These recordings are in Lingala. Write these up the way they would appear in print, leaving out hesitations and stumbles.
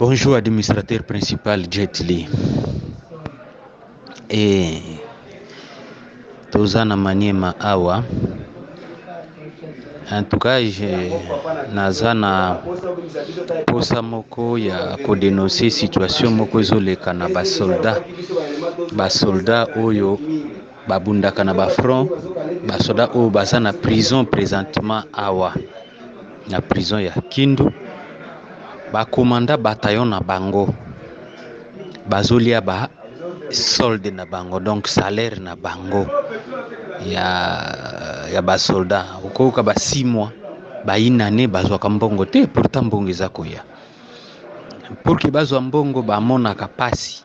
Bonjour administrateur principal Jet Li. Tozana Maniema awa. En tout cas, nazana posa moko ya kodénoncer situation moko ezoleka na basoldat oyo babundaka na bafront, basoldat oyo baza na prison présentement awa na prison ya Kindu. Bakomanda bataillon na bango bazolia ba solde na bango, donc salaire na bango ya basoldat okoka ba 6 mois ba inane bazwaka mbongo te, pourtant mbongo eza koya pour que bazwa mbongo bamonaka pasi.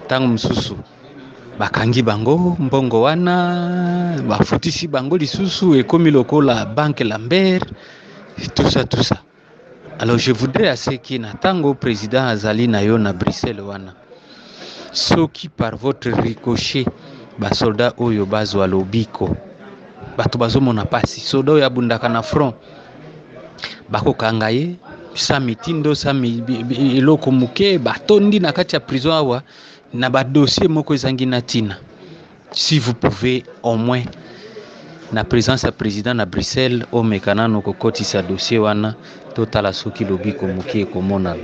Tango mususu bakangi bango mbongo wana bafutisi bango lisusu ekomi lokola banque Lambert, tout ça. Alors je voudrais à ce qui na tango président azali na yo na Bruxelles wana, soki par votre ricochet basoldat oyo bazwa lobiko bato bazomona pasi, soldat oyo abundaka na front bakokanga ye sa mitindo sa eloko muke batondi na kati ya prison awa na ba dossier moko ezangi na tina. Si vous pouvez au moins na présence ya président na Bruxelles omekana no kokotisa dossier wana totala soki lobiko muke komona.